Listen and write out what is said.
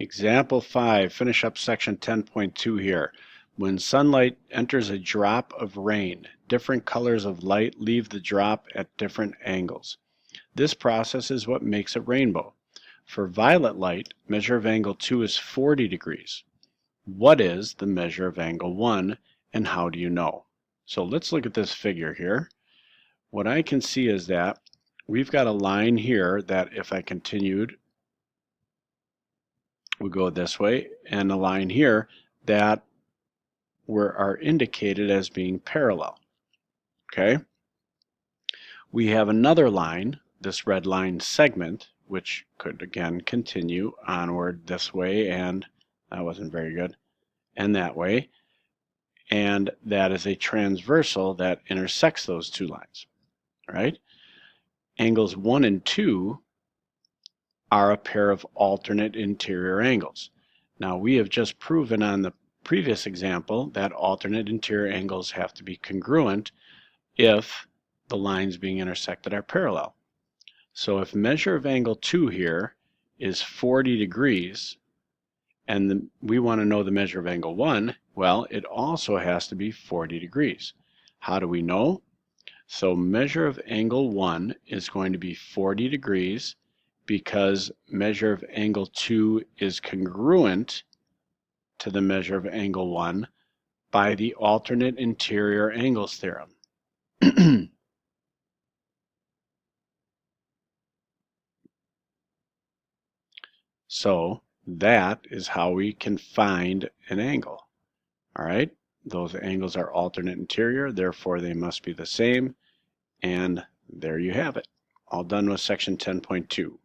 Example 5, finish up section 10.2 here. When sunlight enters a drop of rain, different colors of light leave the drop at different angles. This process is what makes a rainbow. For violet light, measure of angle 2 is 40 degrees. What is the measure of angle 1 and how do you know? So let's look at this figure here. What I can see is that we've got a line here that if I continued would go this way, and a line here that are indicated as being parallel. Okay? We have another line, this red line segment, which could again continue onward this way, and that wasn't very good, and that way, and that is a transversal that intersects those two lines. Right? Angles 1 and 2 are a pair of alternate interior angles. Now we have just proven on the previous example that alternate interior angles have to be congruent if the lines being intersected are parallel. So if measure of angle 2 here is 40 degrees and we want to know the measure of angle 1, well, it also has to be 40 degrees. How do we know? So measure of angle 1 is going to be 40 degrees because measure of angle 2 is congruent to the measure of angle 1 by the alternate interior angles theorem. So that is how we can find an angle. All right, those angles are alternate interior, therefore they must be the same, and there you have it. All done with section 10.2.